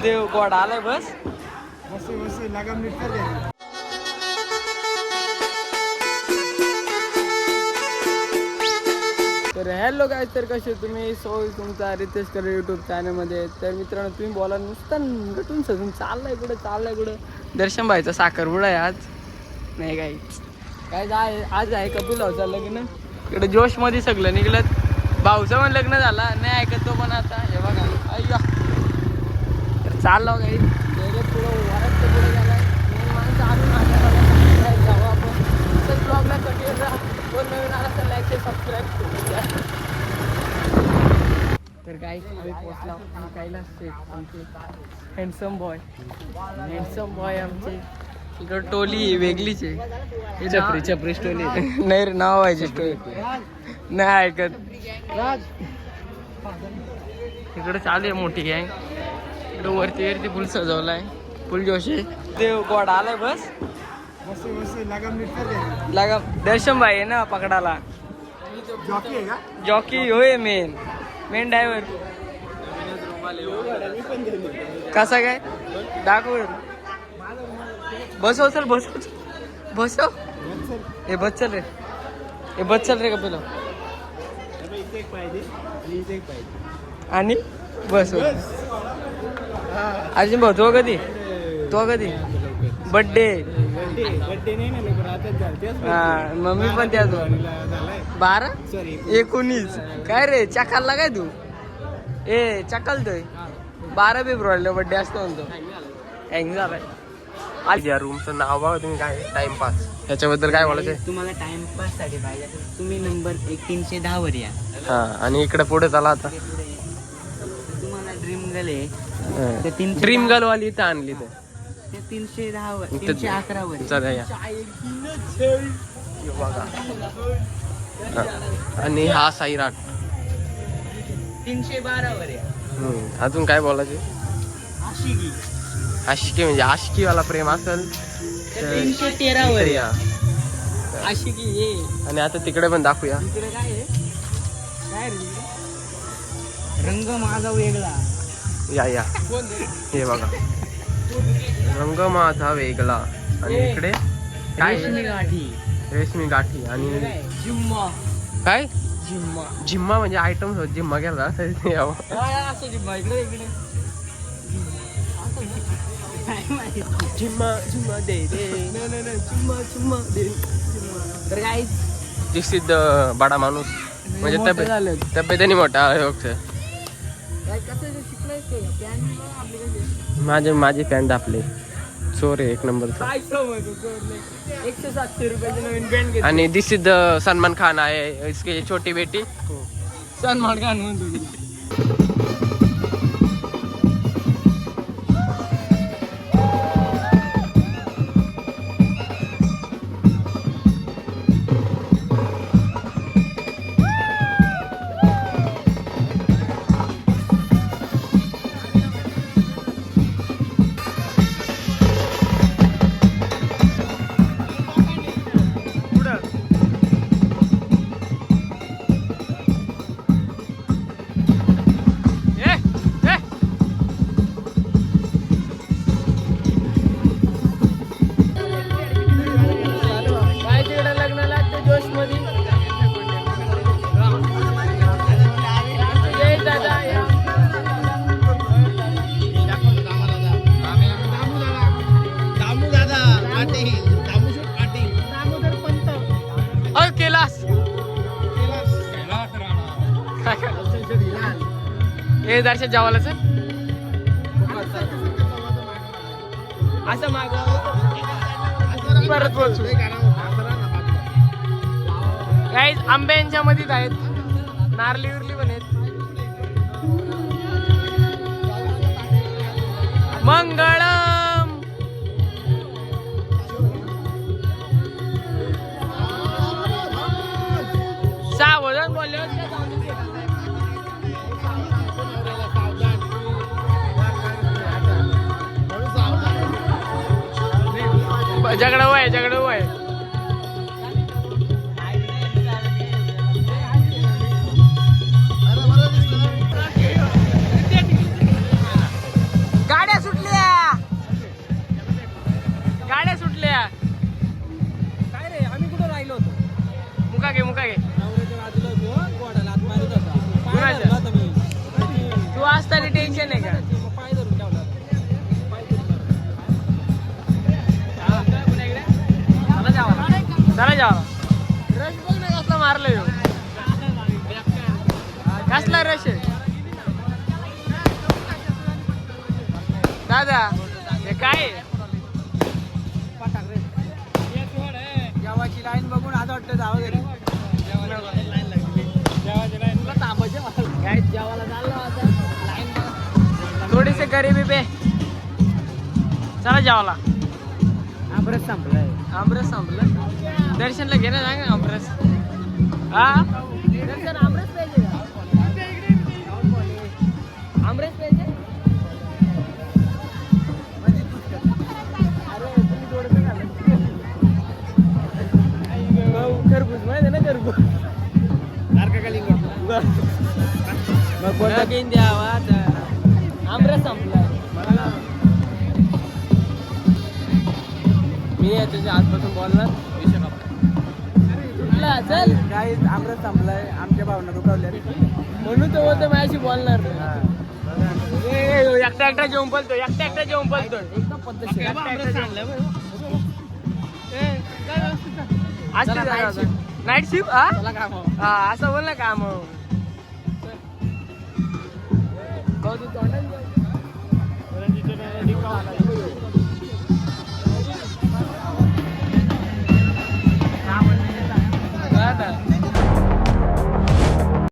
देव God आलाय बस. तर hello काय तर कसे तुम्ही तुमचा रितेश कर यूट्यूब चॅनलमध्ये. तर मित्रांनो तुम्ही बोला नुसतं गटून सजून चाललाय कुठं दर्शन भाईचा साखरपुडा आहे आज. नाही काय आज आहे कपिल भाऊचं लग्न. इकडे जोशमध्ये सगळं निघलं. भाऊचं पण लग्न झाला नाही ऐकत तो पण आता हे बघा अय्या. तर चाललो काही पुढं वरात पुढे गेला माणसं आणून जाऊ आपण ब्लॉगला कंटिन्यू राहा. कोण नवीन आला तर लाईक सबस्क्राईब करू. तर काही आम्ही पोचला कैलास शेठ आमचे हँडसम बॉय आमचे. इकडं टोली वेगळीच आहे चपरी स्टोली नाही रे नाव व्हायची स्टोरी नाही ऐकत. इकडे चालू आहे मोठी गँग. इकडे वरती फुल सजवलाय फुल जोशी. देव गॉड आलाय बस. लगाम दर्शन भाई आहे ना पकडाला. जॉकी होय मेन ड्रायव्हर. कसा काय दाखव. बसव चल बसव हे बस चल रे कपिल. आणि बस अजून भाऊ तो कधी बर्थडे हा मम्मी पण त्या 12-19 काय रे चकालला काय तू चकाल तोय 12 फेब्रुवारीला बर्थडे असतो म्हणतो. हँग झालाय. आज या रूमचं नाव बघा तुम्ही काय टाइमपास ह्याच्याबद्दल काय बोलायचं तुम्हाला टाइमपास साठी पाहिजे तुम्ही नंबर 310 वर या. हा आणि इकडे पुढे चला आता. तुम्हाला ड्रीम गर्ल वाली इथं आणली तर 310 वर 311 वर चला या बघा. आणि हा साईराट 312 वर या. अजून काय बोलायचे. आशिकी म्हणजे आशिकी वाला प्रेम असेल 313 वर या. आशिकी ये. आणि आता तिकडे पण दाखवूया. तिकडे काय रंग माझा वेगळा या हे बघा रंग माझा वेगळा. आणि इकडे काय रेशमी गाठी आणि जिम्मा काय जिम्मा म्हणजे आयटम जिम्मा केला जिम्मा इकडे जिम्मा दे तर काय दिस इज द बडा माणूस म्हणजे तब्येतीने मोठा माझी पॅन्ट आपले चोर आहे 1 नंबरचा. 107 रुपयाची नवीन पॅन्ट. आणि दिस इज द सलमान खान आहे इसकी छोटी बेटी सलमान खान म्हणतो. हे दर्शन जेवायलाच असं माग परत पोहोचू. काही आंब्यांच्या मध्येच आहेत नारली उरली पण आहेत. मंगळम सावधान बोलले झगड़ा हुआ है. गाड्या मुका घे कुणाच्या? तू असताना टेन्शन आहे का? चला जावा रश बघ ना कसला मारलं ह्यो. कसला रश आहे दादा हे काय आहे? जेवाची लाईन बघून आता वाटतं जावं घरी. जेवायला चाललो आता लाईन थोडीसे गरीबी पे चला जेवायला. आंबरस संपलाय. आमरस संपलं दर्शनला घे ना सांग आमरस. हा दर्शन आमरस पाहिजे का? आमरस पाहिजे. खरबूज माहिती ना खरबूज मग कोणता घेऊन द्यावा आता. आमरस संपलाय मी तुझ्या आजपासून बोलणार कुठला चल काही आंबरस संपलाय. आमच्या भावना दुखावल्या म्हणून तो होतं माझ्याशी बोलणार एकटा एकटा जेवण बोलतो एकटा एकटा जेवण बोलतो एकदम पद्धतशीर. नाईट शिफ्ट हा चला काम हो. हा असं बोल ना काम भाऊ तू तोंडाने जेव.